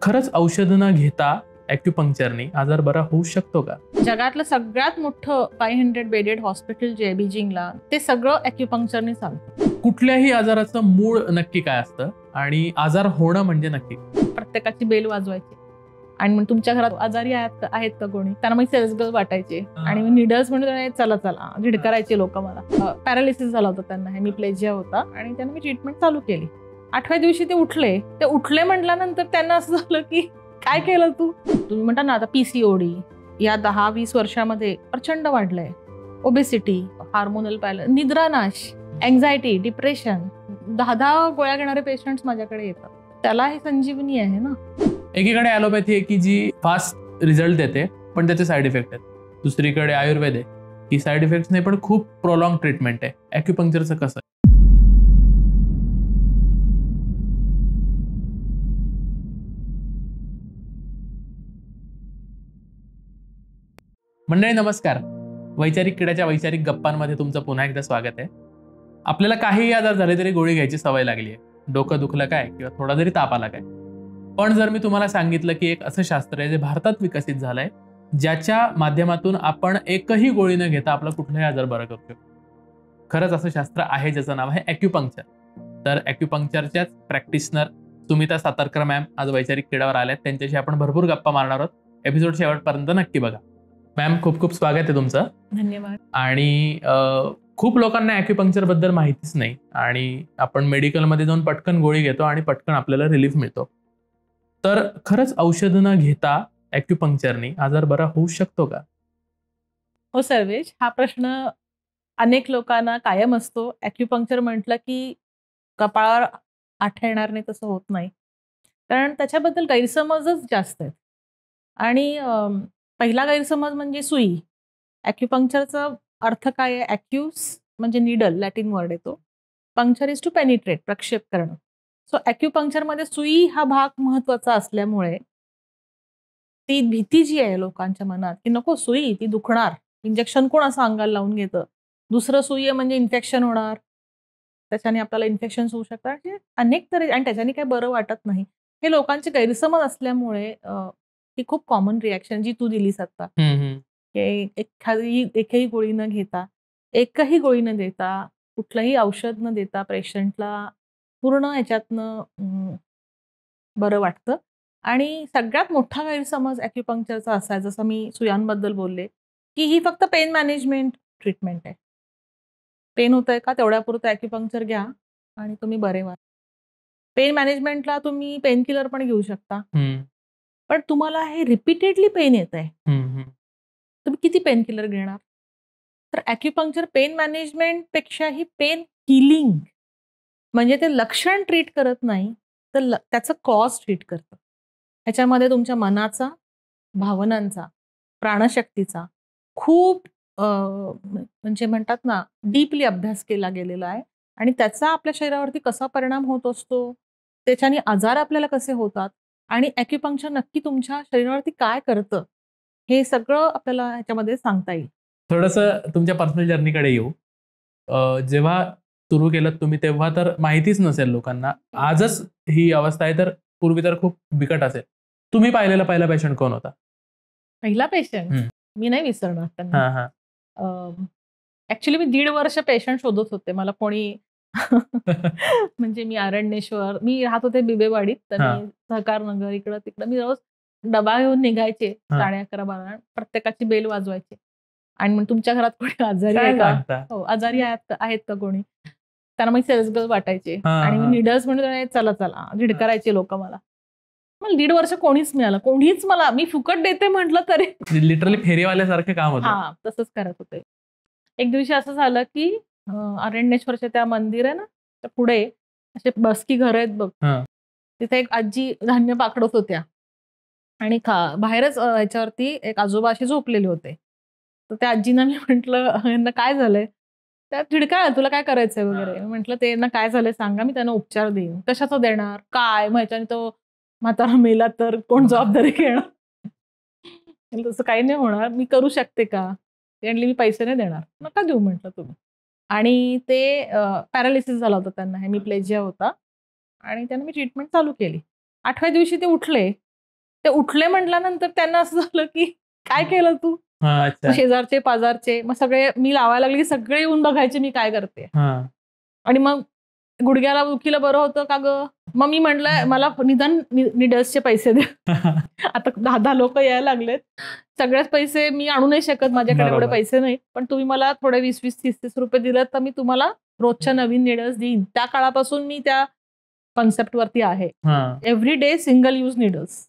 खरंच औषध न घेता ॲक्युपंक्चरने आजार बरा होऊ शकतो का? जगातलं सगळ्यात मोठं 500 बेडेड हॉस्पिटल जे आहे बीजिंगला, ते सगळं ॲक्युपंक्चरने चालतं. कुठल्याही आजाराचं मूळ नक्की काय असतं आणि आजार होणं म्हणजे नक्की? प्रत्येकाची बेल वाजवायची आणि मग तुमच्या घरात आजारी आहेत का कोणी, त्यांना मग सेल्स गर्ल वाटायचे आणि मी नीडल्स म्हणून चला चला झिडकारायचे लोक. मला पॅरालिसिस झाला होता, त्यांना हेमिप्लेजिया होता आणि त्यांना मी ट्रीटमेंट चालू केली. 8व्या दिवशी ते उठले म्हटल्यानंतर त्यांना असं झालं की काय केलं तुम्ही म्हणता ना, आता पीसीओडी या 10-20 वर्षामध्ये प्रचंड वाढलंय. ओबेसिटी, हार्मोनल पॅलेस, निद्रानाश, अँझायटी, डिप्रेशन, 10 गोळ्या घेणारे पेशंट्स माझ्याकडे येतात. त्याला हे संजीवनी आहे ना. एकीकडे ॲलोपॅथी आहे की जी फास्ट रिझल्ट देते पण त्याचे साईड इफेक्ट आहेत. दुसरीकडे आयुर्वेद आहे ही साईड इफेक्ट नाही पण खूप प्रोलॉंग ट्रीटमेंट आहे. ॲक्युपंक्चरचं कसं? मंडळी नमस्कार. वैचारिक किड्याच्या वैचारिक गप्पांमध्ये तुमचं पुन्हा एकदा स्वागत आहे. आपल्याला काहीही आजार झाले तरी गोळी घ्यायची सवय लागली आहे. डोकं दुखलं काय किंवा थोडा जरी ताप आला काय. पण जर मी तुम्हाला सांगितलं की एक असं शास्त्र आहे जे भारतात विकसित झालंय ज्याच्या माध्यमातून आपण एकही गोळी न घेता आपला कुठलाही आजार बरा करू शकतो. खरंच असं शास्त्र आहे ज्याचं नाव आहे ॲक्युपंक्चर. तर ॲक्युपंक्चरच्याच प्रॅक्टिशनर सुमिता सातारकर मॅम आज वैचारिक किड्यावर आल्यात. त्यांच्याशी आपण भरपूर गप्पा मारणार आहोत. एपिसोड शेवटपर्यंत नक्की बघा. मॅम खूप खूप स्वागत आहे तुमचं. धन्यवाद. आणि खूप लोकांना ॲक्युपंक्चर बद्दल माहितीच नाही आणि आपण मेडिकलमध्ये जाऊन पटकन गोळी घेतो आणि पटकन आपल्याला रिलीफ मिळतो. तर खरंच औषध न घेता ॲक्युपंक्चरने आजार बरा होऊ शकतो का? हो सर्वेश, हा प्रश्न अनेक लोकांना कायम असतो. ॲक्युपंक्चर म्हटलं की कपाळावर आठ्या येणार नाही तसं होत नाही, कारण त्याच्याबद्दल गैरसमजच जास्त आहेत. आणि पहिला गैरसमज म्हणजे सुई. ॲक्युपंक्चरचा अर्थ काय आहे? ॲक्यूस म्हणजे निडल, लॅटिन वर्ड येतो. पंक्चर इज टू पेनिट्रेट, प्रक्षेप करणं. सो ॲक्युपंक्चरमध्ये सुई हा भाग महत्वाचा असल्यामुळे ती भीती जी आहे लोकांच्या मनात की नको सुई, ती दुखणार, इंजेक्शन कोण असं अंगाला लावून घेतं, दुसरं सुई आहे म्हणजे इन्फेक्शन होणार, त्याच्याने आपल्याला इन्फेक्शन होऊ शकतात, अनेक तरी, आणि त्याच्याने काही बरं वाटत नाही, हे लोकांचे गैरसमज असल्यामुळे ही खूप कॉमन रिॲक्शन जी तू दिलीस आता, एकही गोळी न घेता, एकही गोळी न देता, कुठलंही औषध न देता पेशंटला पूर्ण ह्याच्यातनं बरं वाटतं. आणि सगळ्यात मोठा गैरसमज ॲक्युपंक्चरचा असा आहे, जसं मी सुयांबद्दल बोलले, की ही फक्त पेन मॅनेजमेंट ट्रीटमेंट आहे. पेन होतंय का तेवढ्यापुरतं ॲक्युपंक्चर घ्या आणि तुम्ही बरे व्हा. पेन मॅनेजमेंटला तुम्ही पेन किलर पण घेऊ शकता, पण तुम्हाला हे रिपीटेडली पेन येत आहे, तुम्ही किती पेन किलर घेणार? तर ॲक्युपंक्चर पेन मॅनेजमेंट पेक्षाही पेन हिलिंग, म्हणजे ते लक्षण ट्रीट करत नाही तर त्याचं कॉज ट्रीट करतं. ह्याच्यामध्ये तुमच्या मनाचा, भावनांचा, प्राणशक्तीचा खूप म्हणजे म्हणतात ना डीपली अभ्यास केला गेलेला आहे. आणि त्याचा आपल्या शरीरावरती कसा परिणाम होत असतो, त्याच्याने आजार आपल्याला कसे होतात आणि ॲक्युपंक्चर नक्की तुमच्या शरीरावरती काय करतं, हे सगळं आपल्याला ह्याच्यामध्ये सांगता येईल. थोडंसं तुमच्या पर्सनल जर्नीकडे येऊ. जेव्हा सुरू केलं तुम्ही तेव्हा तर माहितीच नसेल लोकांना. आजच ही अवस्था आहे, तर पूर्वी तर खूप बिकट असेल. तुम्ही पाहिलेला पहिला पेशंट कोण होता? पहिला पेशंट मी नाही विसरणार त्यांना. ऍक्च्युली मी 1.5 वर्ष पेशंट शोधत होते. मला कोणी म्हणजे मी अरण्येश्वर, मी राहत होते बिबेवाडीत, तर मी सहकार नगर इकडं तिकडं मी रोज डबा घेऊन निघायचे 11:30-12 प्रत्येकाची बेल वाजवायची आणि मग तुमच्या घरात कोणी आजारी आहे का, हो आजारी आहेत का कोणी, त्यांना मग सेल्स गर्ल वाटायचे आणि मी नीडल्स म्हणून चला चला झिडकारायचे लोक. मला 1.5 वर्ष कोणीच मिळालं, कोणीच मला, मी फुकट देते म्हटलं तरी लिटरली फेरीवाल्यासारखे काम होतं. हा तसंच करत होते. एक दिवशी असं झालं की अरण्येश्वरच्या त्या मंदिर आहे ना त्या पुढे असे बसकी घर आहेत बघ, तिथे एक आजी धान्य पाकडत होत्या आणि बाहेरच ह्याच्यावरती एक आजोबा असे झोपलेले होते. तर त्या आजींना मी म्हटलं यांना काय झालंय, त्या झिडकाळ तुला काय करायचंय वगैरे. म्हटलं ते यांना काय झालंय सांगा, मी त्यांना उपचार देईन. कशाचं देणार काय, मग ह्याच्याने तो म्हातारा मेला तर कोण जबाबदारी घेणार? तसं काही नाही होणार, मी करू शकते का? ते म्हणले मी पैसे नाही देणार. नका देऊ म्हटलं तुम्ही. आणि ते पॅरालिसिस झाला होता त्यांना, हेमिप्लेजिया होता आणि त्यांना मी ट्रीटमेंट चालू केली. 8व्या दिवशी ते ते उठले म्हटल्यानंतर त्यांना असं झालं की काय केलं तू? अच्छा. शेजारचे पाजारचे मग सगळे मी लावायला लागले की सगळे येऊन बघायचे मी काय करते. आणि मग गुडघ्याला दुखीला बरं होतं का ग? मग मी म्हटलं मला निदान निडल्सचे पैसे दे. आता 10 लोक यायला लागलेत. सगळेच पैसे मी आणू नाही शकत, माझ्याकडे एवढे पैसे नाहीत. पण तुम्ही मला थोडे 20-20, 30-30 रुपये दिलेत तर मी तुम्हाला रोजच्या नवीन निडल्स देईन. त्या काळापासून मी त्या कॉन्सेप्ट वरती आहे. Every day single use needles.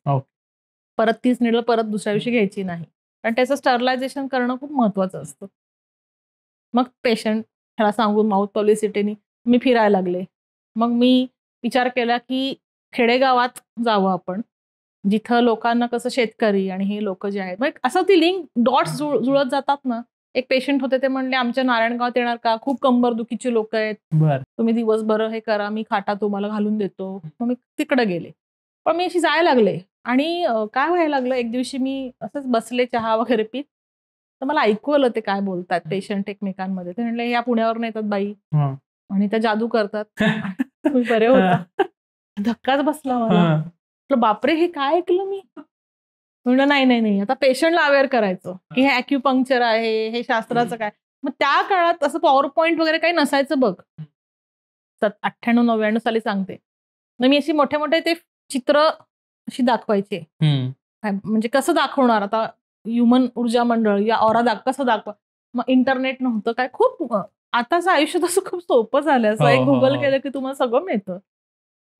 परत 30 निडल परत दुसऱ्या दिवशी घ्यायची नाही. कारण त्याचं स्टरलायझेशन करणं खूप महत्वाचं असतं. मग पेशंट ह्याला सांगून माउथ पब्लिसिटीनी मी फिरायला लागले. मग मी विचार केला की खेडेगावात जावं आपण, जिथं लोकांना कसं शेतकरी आणि हे लोक जे आहेत, मग असं ती लिंक डॉट्स जुळत जातात ना. एक पेशंट होते ते म्हणले आमच्या नारायणगावात येणार का? खूप कंबरदुखीचे लोक आहेत, तुम्ही दिवसभर हे करा, मी खाटा तुम्हाला घालून देतो. मग मी तिकडे गेले. पण मी अशी जायला लागले आणि काय व्हायला लागलं, एक दिवशी मी असंच बसले चहा वगैरे पीत, तर मला ऐकू आलं ते काय बोलतात पेशंट एकमेकांमध्ये. ते म्हणले या पुण्यावरून येतात बाई आणि त्या जादू करतात. तुम्ही बरे होता. धक्काच बसला मला. बापरे, हे काय ऐकलं मी? म्हणलं नाही आता पेशंटला अवेअर करायचं की हे ॲक्युपंक्चर आहे, हे शास्त्राचं काय. मग त्या काळात असं पॉवर पॉईंट वगैरे काही नसायचं बघ. 98-99 साली सांगते. मग मी अशी मोठे मोठे ते चित्र अशी दाखवायचे. म्हणजे कसं दाखवणार आता ह्युमन ऊर्जा मंडळ या ऑरा कसं दाखवा. मग इंटरनेट नव्हतं काय, खूप आताचं आयुष्य तसं खूप सोपं झालं. असं एक गुगल केलं की तुम्हाला सगळं मिळतं.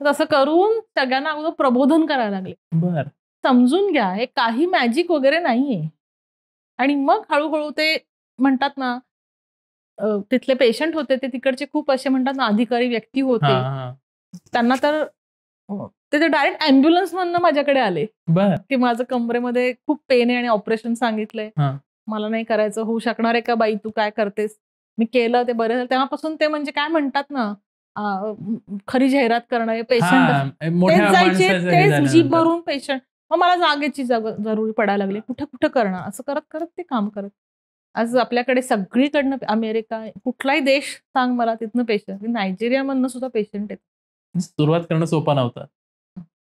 तसं करून सगळ्यांना अगोदर प्रबोधन करायला लागले. समजून घ्या हे काही मॅजिक वगैरे नाहीये. आणि मग हळूहळू ते म्हणतात ना, तिथले पेशंट होते ते तिकडचे खूप असे म्हणतात ना अधिकारी व्यक्ती होते. त्यांना तर ते डायरेक्ट ॲम्ब्युलन्स मधनं माझ्याकडे आले की माझं कमरेमध्ये खूप पेन आहे आणि ऑपरेशन सांगितलंय, मला नाही करायचं, होऊ शकणार आहे का बाई, तू काय करतेस? मी केलं, ते बरं झालं. तेव्हापासून ते म्हणजे काय म्हणतात ना, खरी जाहिरात करणारे पेशंट तेच जायचे, तेच जीभ भरून पेशंट. मग मला जागेची जरुरी पडायला लागली. कुठं कुठं करणार, असं करत करत ते काम करत. आज आपल्याकडे सगळीकडनं अमेरिका, कुठलाही देश सांग मला, तिथनं पेशंट. नायजेरियामधनं सुद्धा पेशंट येतात. सुरुवात करणं सोपं नव्हतं,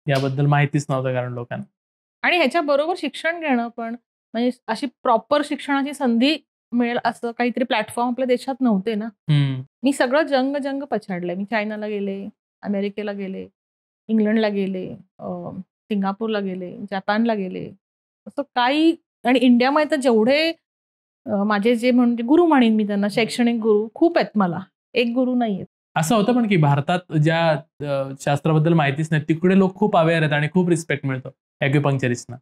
याबद्दल माहितीच नव्हतं कारण लोकांना. आणि ह्याच्याबरोबर शिक्षण घेणं पण, म्हणजे अशी प्रॉपर शिक्षणाची संधी मिळेल असं काहीतरी प्लॅटफॉर्म आपल्या देशात नव्हते ना. मी सगळं जंग पछाडलंय. मी चायनाला गेले, अमेरिकेला गेले, इंग्लंडला गेले, सिंगापूरला गेले, जपानला गेले, असं काही. आणि इंडियामध्ये तर जेवढे माझे जे म्हणजे गुरु म्हणेन मी त्यांना, शैक्षणिक गुरु खूप आहेत मला, एक गुरु नाहीये. असं होतं पण की भारतात ज्या शास्त्राबद्दल माहितीच नाही तिकडे लोक खूप अवेअर आहेत आणि खूप रिस्पेक्ट मिळतो ॲक्युपंक्चरिस्टना.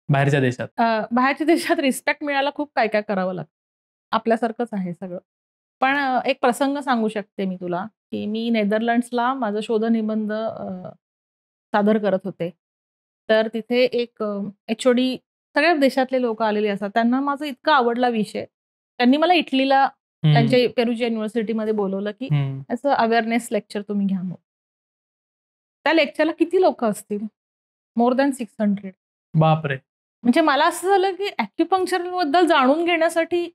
बाहेरच्या देशात रिस्पेक्ट मिळायला खूप काय काय करावं लागतं. आपल्यासारखंच आहे सगळं. पण एक प्रसंग सांगू शकते मी तुला, की मी नेदरलँड्सला माझा शोधनिबंध सादर करत होते. तर तिथे एक HOD, सगळ्या देशातले लोक आलेले असतात. त्यांना माझा इतका आवडला विषय, त्यांनी मला इटलीला त्यांच्या पेरुजिया युनिव्हर्सिटीमध्ये बोलवलं की असं अवेअरनेस लेक्चर तुम्ही घ्या. मग त्या लेक्चरला किती लोक असतील? More than 600. बापरे. म्हणजे मला असं झालं की ॲक्युपंक्चर बद्दल जाणून घेण्यासाठी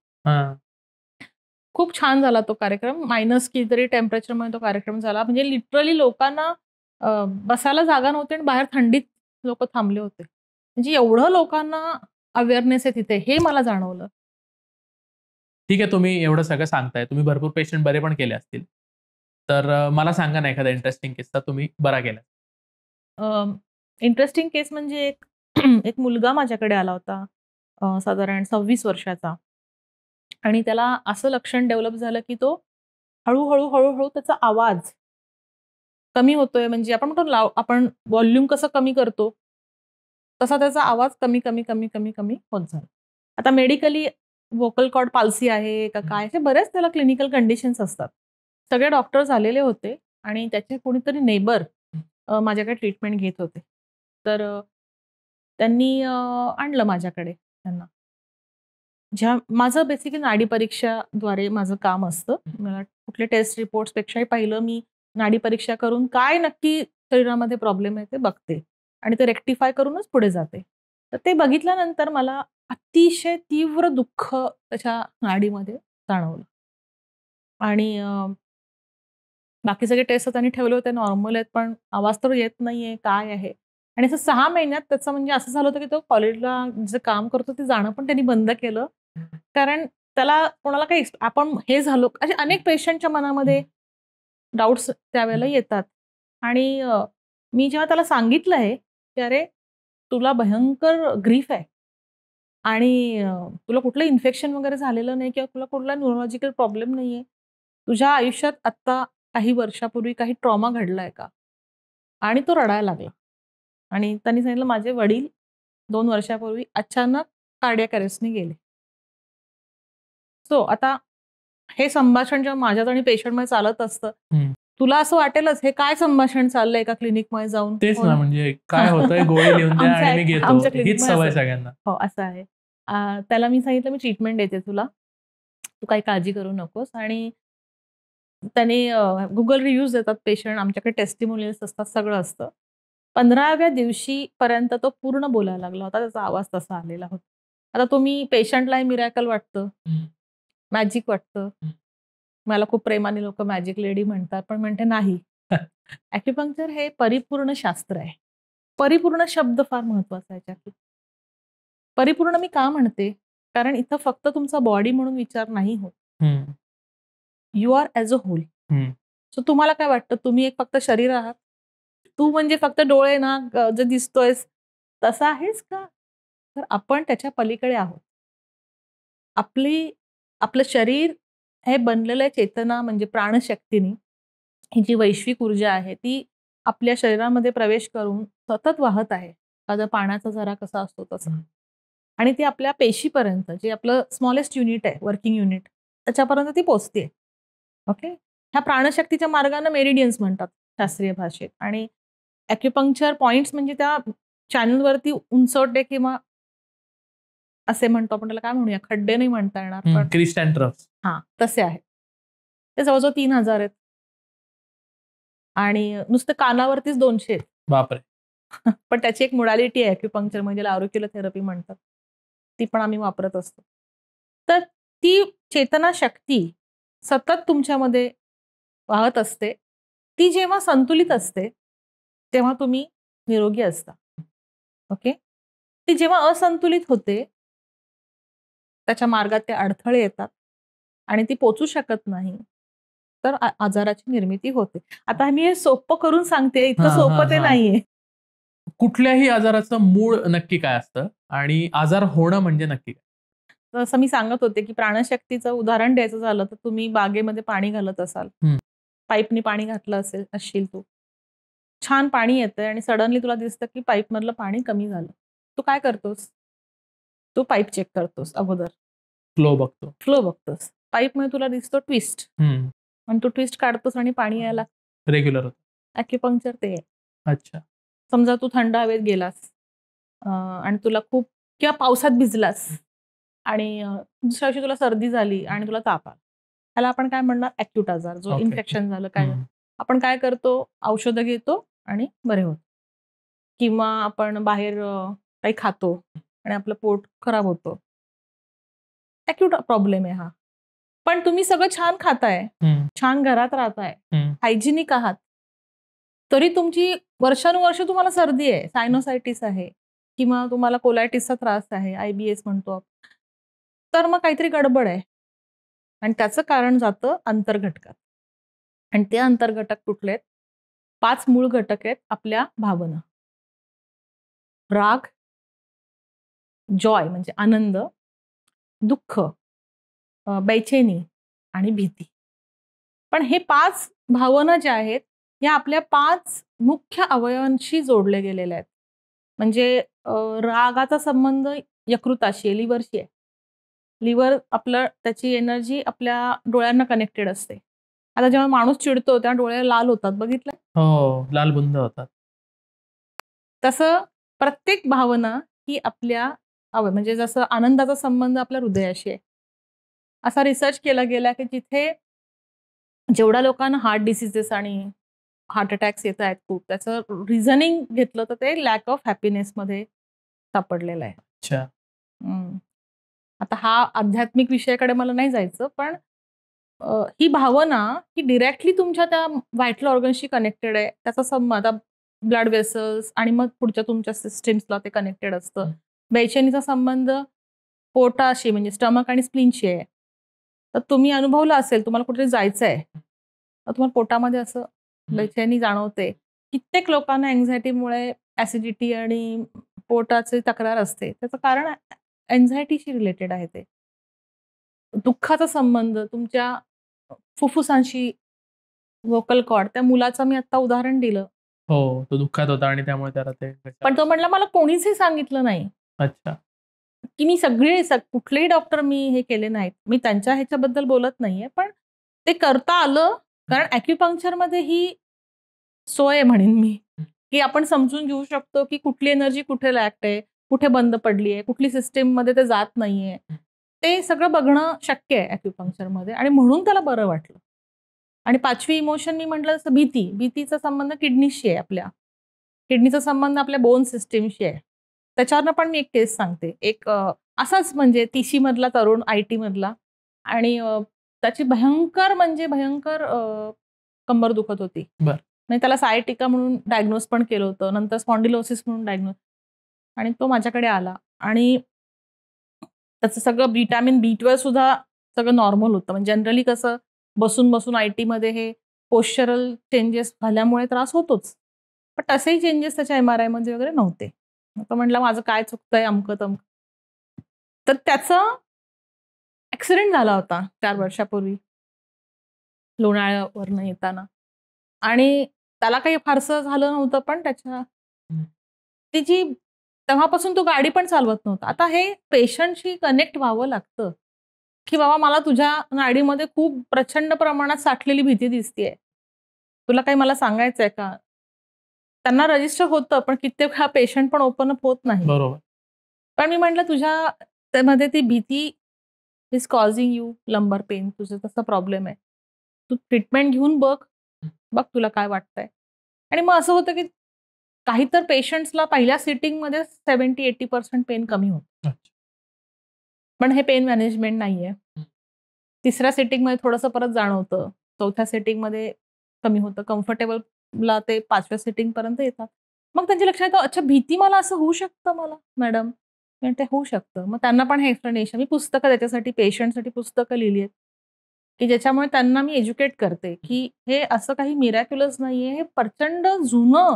खूप छान झाला तो कार्यक्रम. मायनस कितीतरी टेम्परेचरमध्ये तो कार्यक्रम झाला. म्हणजे लिटरली लोकांना बसायला जागा नव्हती आणि बाहेर थंडीत लोक थांबले होते. म्हणजे एवढं लोकांना अवेअरनेस आहे तिथे, हे मला जाणवलं. ठीक आहे, तुम्ही एवढं सगळं सांगताय, तुम्ही भरपूर पेशंट बरे पण केले असतील, तर मला सांगा ना एखादा इंटरेस्टिंग किस्सा तुम्ही बरा केला. इंटरेस्टिंग केस म्हणजे एक मुलगा माझ्याकडे आला होता, साधारण 26 वर्षाचा. आणि त्याला असं लक्षण डेव्हलप झालं की तो हळूहळू त्याचा आवाज कमी होतोय. म्हणजे आपण म्हणतो आपण व्हॉल्यूम कसं कमी करतो, तसा त्याचा आवाज कमी होत झाला. आता मेडिकली व्होकल कॉर्ड पाल्सी आहे का काय, हे बरेच त्याला क्लिनिकल कंडिशन्स असतात. सगळे डॉक्टर्स आलेले होते आणि त्याचे कोणीतरी नेबर माझ्याकडे ट्रीटमेंट घेत होते. तर त्यांनी आणलं माझ्याकडे त्यांना. माझं बेसिकली नाडी परीक्षाद्वारे माझं काम असतं. मला कुठले टेस्ट रिपोर्ट्सपेक्षाही पहिलं मी नाडी परीक्षा करून काय नक्की शरीरामध्ये प्रॉब्लेम आहे ते बघते आणि ते रेक्टिफाय करूनच पुढे जाते. तर ते बघितल्यानंतर मला अतिशय तीव्र दुःख त्याच्या नाडीमध्ये जाणवलं. आणि बाकी सगळे टेस्ट त्यांनी ठेवले होते, नॉर्मल आहेत, पण आवाज तर येत नाहीये, काय आहे? आणि असं 6 महिन्यात त्याचं म्हणजे असं झालं होतं की तो कॉलेजला जे काम करतो ते जाणं पण त्यांनी बंद केलं. कारण त्याला कोणाला काही आपण हे झालो असे अनेक पेशंटच्या मनामध्ये डाऊट्स त्यावेळेला येतात. आणि मी जेव्हा त्याला सांगितलं आहे की अरे तुला भयंकर ग्रीफ आहे आणि तुला कुठलं इन्फेक्शन वगैरे झालेलं नाही किंवा तुला कुठला न्यूरोलॉजिकल प्रॉब्लेम नाहीये. तुझ्या आयुष्यात आत्ता काही वर्षापूर्वी काही ट्रॉमा घडलाय का? आणि तो रडायला लागला. आणि त्यांनी सांगितलं माझे वडील 2 वर्षापूर्वी अचानक कार्डियाक अरेस्टने गेले. सो आता हे संभाषण जेव्हा माझ्यात आणि पेशंटमध्ये चालत असतं, तुला असं वाटेलच हे काय संभाषण चाललंय एका क्लिनिकमध्ये जाऊन. तेच ना, म्हणजे काय होतंय, गोळी लिहून द्या आणि मी घेतो. आमच्या हीच क्लिनिकमध्ये सवय असं सगळ्यांना. हो, असं आहे. त्याला मी सांगितलं मी ट्रीटमेंट देते तुला. तू काही काळजी करू नकोस. आणि त्याने Google रिव्ह्यूज देतात पेशंट, आमच्याकडे टेस्टिमोनियल्स असतात, सगळं असतं. 15व्या दिवशीपर्यंत तो पूर्ण बोलायला लागला होता. त्याचा आवाज तसा आलेला होता. आता तुम्ही पेशंटलाही मिरॅकल वाटतं, मॅजिक वाटतं. मला खूप प्रेमाने लोकं मॅजिक लेडी म्हणतात, पण म्हणते नाही. ॲक्युपंक्चर हे परिपूर्ण शास्त्र आहे. परिपूर्ण शब्द फार महत्वाचा आहे याच्यात. परिपूर्ण मी का म्हणते? कारण इथं फक्त तुमचा बॉडी म्हणून विचार नाही होत. You are as a whole. So तुम्हाला काय वाटतं तुम्ही एक फक्त शरीर आहात? तू म्हणजे फक्त डोळे, नाक जे दिसतोयस तसं आहेस का? तर आपण त्याच्या पलीकडे आहोत. आपलं शरीर हे बनलेलं आहे चेतना म्हणजे प्राणशक्तीने. ही जी वैश्विक ऊर्जा आहे ती आपल्या शरीरामध्ये प्रवेश करून सतत वाहत आहे. एखाद्या पाण्याचा झरा कसा असतो तसा. आणि ती आपल्या पेशीपर्यंत जे आपलं स्मॉलेस्ट युनिट आहे, वर्किंग युनिट, त्याच्यापर्यंत ती पोहोचते. ओके. ह्या प्राणशक्तीच्या मार्गाने मेरिडियन्स म्हणतात शास्त्रीय भाषेत. आणि ॲक्युपंक्चर पॉइंट्स म्हणजे त्या चॅनलवरती उंचवटे किंवा असे म्हणतो आपण, त्याला काय म्हणूया, खड्डे नाही म्हणता येणार पण क्रिस्टॅन ट्रफ्स तसे आहेत. ते जवळजवळ 3000 आहेत. आणि नुसतं कानावरतीच 200 आहेत. बापरे. पण त्याची एक मोडॅलिटी आहे ॲक्युपंक्चर म्हणजे ऑरिक्युलर थेरपी म्हणतात. ती पण आम्ही वापरत असतो. तर ती चेतना शक्ती सतत तुमच्यामध्ये वाहत असते. ती जेव्हा संतुलित असते तेव्हा तुम्ही निरोगी असता. ओके. ती जेव्हा असंतुलित होते त्याच्या मार्गात ते अडथळे येतात आणि ती पोचू शकत नाही तर आजाराची निर्मिती होते. आता मी हे सोपं करून सांगते, इतकं सोपं ते नाहीये. कुठल्याही आजाराचं मूळ नक्की काय असतं आणि आजार होणं म्हणजे नक्की काय? जसं मी सांगत होते की प्राणशक्तीचं उदाहरण द्यायचं झालं तर तुम्ही बागेमध्ये पाणी घालत असाल, पाईपनी पाणी घातलं असशील तू, छान पाणी येतंय आणि सडनली तुला दिसतं की पाईप मधलं पाणी कमी झालं. तू काय करतोस? तू पाईप चेक करतोस अगोदर, फ्लो बघतोस. पाईप मध्ये तुला दिसतो ट्विस्ट आणि तू ट्विस्ट काढतोस आणि पाणी यायला रेग्युलर होतं. ॲक्युपंक्चर ते आहे. अच्छा. समजा तू थंड हवेत गेलास आणि तुला खूप किंवा पावसात भिजलास आणि दुसऱ्या दिवशी तुला सर्दी झाली आणि तुला ताप आला, त्याला आपण काय म्हणणार, ॲक्यूट आजार, जो इन्फेक्शन झालं काय. आपण काय करतो, औषधं घेतो आणि बरे होतो. किंवा आपण बाहेर काही खातो आणि आपलं पोट खराब होतं, ॲक्यूट प्रॉब्लेम आहे हा. पण तुम्ही सगळं छान खाताय, छान घरात राहताय, हायजिनिक आहात, तरी तुमची वर्षानुवर्ष तुम्हाला सर्दी आहे, सायनोसायटिस आहे किंवा तुम्हाला कोलायटिसचा त्रास आहे, IBS म्हणतो आपण, तर मग काहीतरी गडबड आहे. आणि त्याचं कारण जातं अंतर्घटकात. आणि ते अंतर्घटक कुठले आहेत? 5 मूळ घटक आहेत आपल्या भावना. राग, जॉय म्हणजे आनंद, दुःख, बेचैनी आणि भीती. पण हे 5 भावना ज्या आहेत या आपल्या 5 मुख्य अवयवांशी जोडले गेलेल्या आहेत. म्हणजे रागाचा संबंध यकृताशी आहे, लिव्हरशी आहे. लिव्हर आपलं त्याची एनर्जी आपल्या डोळ्यांना कनेक्टेड असते. आता जेव्हा माणूस चिडतो तेव्हा डोळे लाल होतात, बघितलं? हो, लाल बुंद होतात. तसं प्रत्येक भावना ही आपल्या म्हणजे जसं आनंदाचा संबंध आपल्या हृदयाशी आहे. असा रिसर्च केला गेला की जिथे जेवढ्या लोकांना हार्ट डिसीजेस आणि हार्ट अटॅक्स येत आहेत खूप, त्याचं रिझनिंग घेतलं तर ते लॅक ऑफ हॅपीनेस मध्ये सापडलेलं आहे. अच्छा. आता हा आध्यात्मिक विषयाकडे मला नाही जायचं, पण ही भावना ही डिरेक्टली तुमच्या त्या व्हायटल ऑर्गनशी कनेक्टेड आहे. त्याचा संबंध, ब्लड वेसल्स आणि मग पुढच्या तुमच्या सिस्टीम्सला ते कनेक्टेड असतं. बेचैनीचा संबंध पोटाशी म्हणजे स्टमक आणि स्प्लीनशी आहे. तर तुम्ही अनुभवलं असेल, तुम्हाला कुठेतरी जायचं आहे, तर तुम्हाला पोटामध्ये असं बेचैनी जाणवते. कित्येक लोकांना अँझायटीमुळे ऍसिडिटी आणि पोटाची तक्रार असते. त्याचं कारण अँझायटीशी रिलेटेड आहे ते. दुःखाचा संबंध तुमच्या फुफ्फुसांशी, व्होकल कॉर्ड, त्या मुलाचं मी आता उदाहरण दिलं. हो, तो दुःखात होता आणि त्यामुळे त्याला ते पण तो म्हटला मला कोणीचही सांगितलं नाही अच्छा. की मी कुठलेही डॉक्टर मी हे केले नाहीत. मी त्यांच्या ह्याच्याबद्दल बोलत नाहीये, पण ते करता आलं कारण ॲक्युपंक्चरमध्ये ही सोय आहे म्हणेन मी, की आपण समजून घेऊ शकतो की कुठली एनर्जी कुठे लॅक्ट आहे, कुठे बंद पडली आहे, कुठली सिस्टीममध्ये ते जात नाहीये. ते सगळं बघणं शक्य आहे ॲक्युपंक्चरमध्ये आणि म्हणून त्याला बरं वाटलं. आणि 5वी इमोशन मी म्हटलं तसं भीती. भीतीचा संबंध किडनीशी आहे आपल्या. किडनीचा संबंध आपल्या बोन सिस्टीमशी आहे. त्याच्यावरनं पण मी एक केस सांगते. एक असाच म्हणजे 30शी मधला तरुण IT मधला आणि त्याची भयंकर कंबर दुखत होती. बरं. म्हणजे त्याला सायटिका म्हणून डायग्नोज पण केलं होतं. नंतर स्पॉन्डिलोसिस म्हणून डायग्नोज आणि तो माझ्याकडे आला आणि त्याचं सगळं व्हिटॅमिन B12 सुद्धा सगळं नॉर्मल होतं. म्हणजे जनरली कसं बसून IT मध्ये हे पोश्चरल चेंजेस झाल्यामुळे त्रास होतोच. पण तसेही चेंजेस त्याच्या MRI मध्ये वगैरे नव्हते. तो म्हटला माझं काय चुकतंय अमकं तमकं. तर त्याचा ऍक्सिडेंट झाला होता 4 वर्षापूर्वी लोणाळ्यावरनं येताना आणि त्याला काही फारसं झालं नव्हतं, पण तिची तेव्हापासून तो गाडी पण चालवत नव्हता. आता हे पेशंटशी कनेक्ट व्हावं लागतं, की बाबा मला तुझ्या नाडीमध्ये खूप प्रचंड प्रमाणात साठलेली भीती दिसतेय. तुला काही मला सांगायचंय का? त्यांना रजिस्टर होतं, पण कित्येक हा पेशंट पण ओपन अप होत नाही. बरोबर. पण मी म्हटलं तुझ्या त्यामध्ये ती भीती इज कॉझिंग यू लंबर पेन. तुझं तसा प्रॉब्लेम आहे. तू ट्रीटमेंट घेऊन बघ तुला काय वाटतंय. आणि मग असं होतं की काही तर पेशंट्सला पहिल्या सिटिंगमध्ये 70-80% पेन कमी होतं. पण हे पेन मॅनेजमेंट नाहीये. तिसऱ्या सेटिंगमध्ये थोडंसं परत जाणवतं. 4थ्या सेटिंगमध्ये कमी होतं. कम्फर्टेबलला ते 5व्या सेटिंगपर्यंत येतात. मग त्यांच्या लक्षात येतं, अच्छा भीती मला असं होऊ शकतं मला मॅडम. ते होऊ शकतं. मग त्यांना पण हे एक्सप्लेनेशन मी पुस्तकं त्याच्यासाठी पेशंटसाठी पुस्तकं लिहिली आहेत, की ज्याच्यामुळे त्यांना मी एज्युकेट करते, की हे असं काही मिरॅक्युलस नाहीये. हे प्रचंड जुनं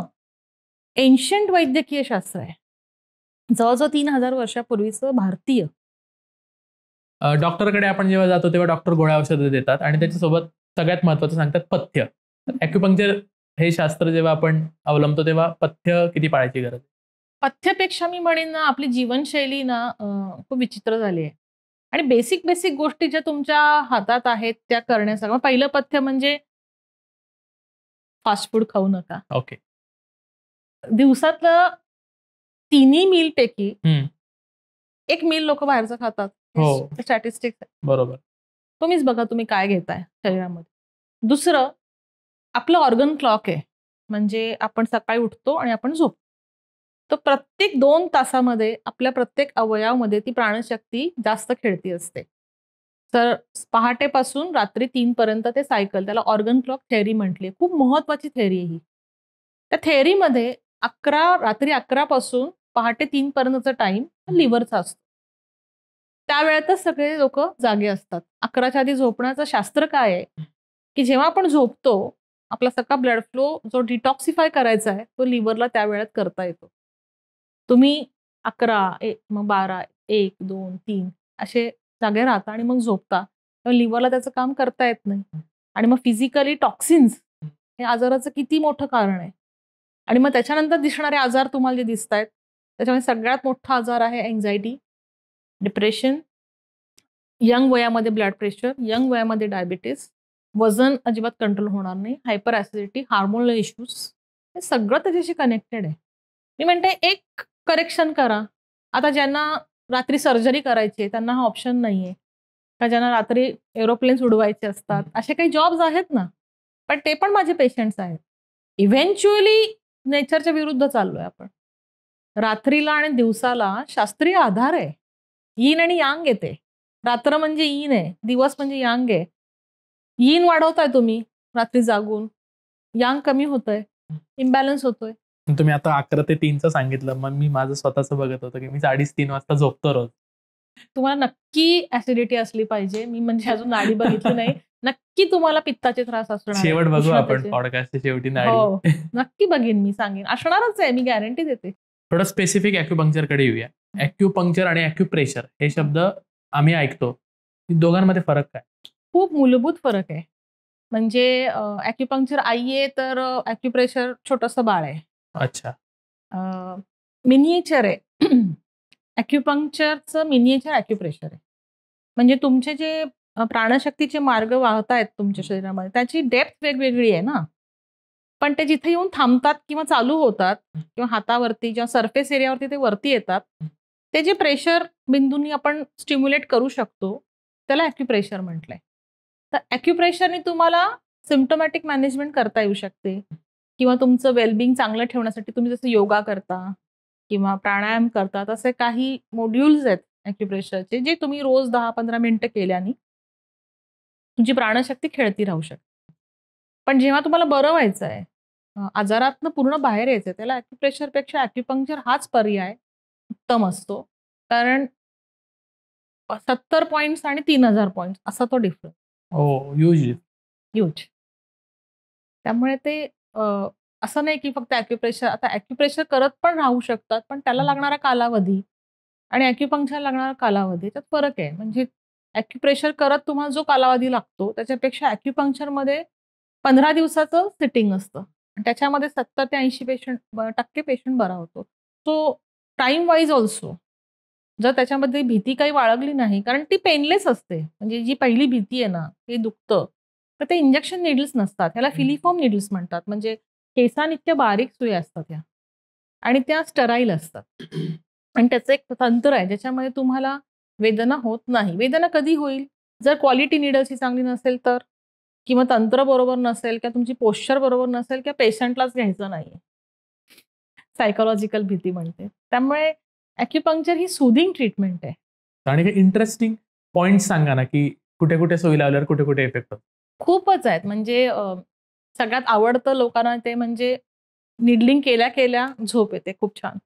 एन्शियंट वैद्यकीय शास्त्र आहे. जवळजवळ 3000 वर्षापूर्वीचं भारतीय. डॉक्टरकडे आपण जेव्हा जातो तेव्हा डॉक्टर गोळ्या औषधं देतात आणि त्याच्यासोबत सगळ्यात महत्त्वाचं सांगतात पथ्य. ॲक्युपंक्चर हे शास्त्र जेव्हा आपण अवलंबतो तेव्हा पथ्य किती पाळायची गरज? पथ्यपेक्षा मी म्हणेन ना आपली जीवनशैली ना खूप विचित्र झाली आहे. आणि बेसिक गोष्टी ज्या तुमच्या हातात आहेत त्या करण्यासारखं. पहिलं पथ्य म्हणजे फास्ट फूड खाऊ नका. ओके. दिवसातलं 3 मीलपैकी हं. 1 मील लोक बाहेरचं खातात. हो. स्टॅटिस्टिक्स आहे. बरोबर. तुम्हीच बघा तुम्ही काय घेताय शरीरामध्ये. दुसरं आपलं ऑर्गन क्लॉक आहे. म्हणजे आपण सकाळी उठतो आणि आपण झोपतो. तर प्रत्येक 2 तासामध्ये आपल्या प्रत्येक अवयवामध्ये ती प्राणशक्ती जास्त खेळती असते. तर पहाटेपासून रात्री 3 पर्यंत ते सायकल, त्याला ऑर्गन क्लॉक थेअरी म्हटली. खूप महत्वाची थेअरी आहे ही. त्या थेअरीमध्ये रात्री 11 पासून पहाटे 3 पर्यंतचा टाइम लिव्हरचा असतो. त्यावेळेतच सगळे लोक जागे असतात. 11च्या आधी झोपण्याचं शास्त्र काय आहे, की जेव्हा आपण झोपतो आपला सगळा ब्लड फ्लो जो डिटॉक्सिफाय करायचा आहे तो लिव्हरला त्या वेळेत करता येतो. तुम्ही 11, मग 12, 1, 2, 3 असे जागे राहता आणि मग झोपता. तेव्हा लिव्हरला त्याचं काम करता येत नाही. आणि मग फिजिकली टॉक्सिन्स हे आजाराचं किती मोठं कारण आहे. आणि मग त्याच्यानंतर दिसणारे आजार तुम्हाला जे दिसतायत त्याच्यामध्ये सगळ्यात मोठा आजार आहे अँझायटी, डिप्रेशन, यंग वयामध्ये ब्लड प्रेशर, यंग वयामध्ये डायबिटीस, वजन अजिबात कंट्रोल होणार नाही, हायपर ऍसिडिटी, हार्मोनल इश्यूज, हे सगळं त्याच्याशी कनेक्टेड आहे. मी म्हणते एक करेक्शन करा. आता ज्यांना रात्री सर्जरी करायची आहे त्यांना हा ऑप्शन नाहीये. का ज्यांना रात्री एरोप्लेन्स उडवायचे असतात, असे काही जॉब्स आहेत ना. पण ते पण माझे पेशंट्स आहेत. इव्हेंच्युअली नेचरच्या विरुद्ध चाललोय आपण. रात्रीला आणि दिवसाला शास्त्रीय आधार आहे. यीन आणि यांग येते. रात्र म्हणजे यीन आहे, दिवस म्हणजे यांग आहे. यीन वाढवताय तुम्ही रात्री जागून, यांग कमी होतंय, इम्बॅलन्स होतोय. तुम्ही आता 11 ते 3चं सांगितलं, मग मी माझं स्वतःचं बघत होतो की मी 2:30 वाजता झोपतो रोज. तुम्हाला नक्की ऍसिडिटी असली पाहिजे. मी म्हणजे अजून नाडी बघितली नाही. नक्की तुम्हाला पित्ताचे त्रास असणार आहेत. शेवट बघू आपण उष्णतेचे. पॉडकास्टच्या शेवटी नाडी. हो. नक्की बघीन मी, सांगेन. असणारच आहे, मी गॅरंटी देते. थोडं स्पेसिफिक ॲक्युपंक्चरकडे येऊया. ॲक्युपंक्चर आणि ॲक्युप्रेशर हे शब्द आम्ही ऐकतो. दोघांमध्ये फरक काय? खूप मूलभूत फरक आहे. म्हणजे ॲक्युपंक्चर आई आहे, तर ॲक्युप्रेशर छोटंसं बाळ आहे. अच्छा. मिनिएचर आहे. ॲक्युपंक्चरचं मिनिएचर ॲक्युप्रेशर आहे. म्हणजे तुमचे जे प्राणशक्तीचे मार्ग वाहतायत तुमच्या शरीरामध्ये, त्याची डेप्थ वेगवेगळी आहे ना. पण ते जिथे येऊन थांबतात किंवा चालू होतात किंवा हातावरती किंवा सरफेस एरियावरती ते वरती येतात, ते जे प्रेशर बिंदूंनी आपण स्टिम्युलेट करू शकतो, त्याला ॲक्युप्रेशर म्हटलंय. तर ॲक्युप्रेशरने तुम्हाला सिम्प्टोमॅटिक मॅनेजमेंट करता येऊ शकते किंवा तुमचं वेलबिंग चांगलं ठेवण्यासाठी तुम्ही जसं योगा करता किंवा प्राणायाम करता, तसे काही मॉड्यूल्स आहेत ॲक्युप्रेशरचे, जे तुम्ही रोज 10-15 मिनिटं केल्याने तुमची प्राणशक्ती खेळती राहू शकते. पण जेव्हा तुम्हाला बरं व्हायचं आहे, आजारातनं पूर्ण बाहेर यायचं आहे, त्याला ॲक्युप्रेशरपेक्षा ॲक्युपंक्चर हाच पर्याय उत्तम असतो. कारण 70 पॉइंट्स आणि 3000 पॉइंट्स असा तो डिफरन्स. हो, ह्यूज. त्यामुळे ते असं नाही की फक्त ॲक्युप्रेशर, आता ॲक्युप्रेशर करत पण राहू शकतात, पण त्याला लागणारा कालावधी आणि ॲक्युपंक्चर लागणारा कालावधी त्यात फरक आहे. म्हणजे ॲक्युप्रेशर करत तुम्हाला जो कालावधी लागतो, त्याच्यापेक्षा ॲक्युपंक्चरमध्ये 15 दिवसाचं सिटिंग असतं. त्याच्यामध्ये 70 ते 80% पेशंट बरा होतो. सो टाईम वाईज ऑल्सो जर त्याच्यामध्ये भीती काही बाळगली नाही, कारण ती पेनलेस असते. म्हणजे जी पहिली भीती आहे ना, ते दुखतं. तर ते इंजेक्शन निडल्स नसतात. ह्याला फिलिफॉर्म निडल्स म्हणतात. म्हणजे केसांइतक्या बारीक सुया असतात त्या आणि त्या स्टराईल असतात. आणि त्याचं एक तंत्र आहे, ज्याच्यामध्ये तुम्हाला वेदना होत नाही. वेदना कधी होईल? जर क्वालिटी निडल्सची चांगली नसेल तर, किंवा तंत्र बरोबर नसेल किंवा तुमची पोश्चर बरोबर नसेल किंवा पेशंटलाच घ्यायचं नाहीये. सायकॉलॉजिकल भीती म्हणते. त्यामुळे ॲक्युपंक्चर ही सूदिंग ट्रीटमेंट आहे. आणि काही इंटरेस्टिंग पॉइंट्स सांगा ना, की कुठे कुठे सुई लावल्यावर कुठे कुठे इफेक्ट होतो? खूपच आहेत. म्हणजे सगळ्यात आवडतं लोकांना ते म्हणजे निडलिंग केल्या केल्या झोप येते खूप छान.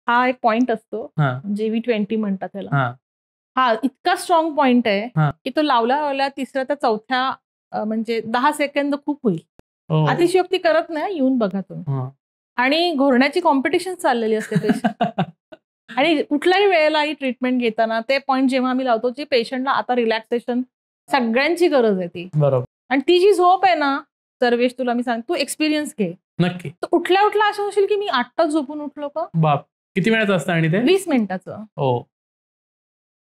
हा एक पॉइंट असतो. हां. JV20 म्हणतात त्याला. हां. हा इतका स्ट्रॉंग पॉइंट आहे हां. की तो लावल्या तिसऱ्या तर चौथ्या म्हणजे 10 सेकंद खूप होईल. हो. अतिशयोक्ती करत नाही, येऊन बघा तुम्ही. हां. आणि घोरण्याची कॉम्पिटिशन चाललेली असते पेशंट. आणि कुठल्याही वेळेलाही ट्रीटमेंट घेताना ते पॉइंट जेव्हा आम्ही लावतो, की पेशंटला आता रिलॅक्सेशन सगळ्यांची गरज आहे ती. बरोबर. आणि ती जी झोप आहे ना, सर्वेश तुला मी सांग, तू एक्सपिरियन्स घे. नक्की. तर उठल्या असं होशील की मी 8 तास झोपून उठलो का? बाप! किती वेळाचं असतं आणि ते? 20 मिनिटाचं. हो.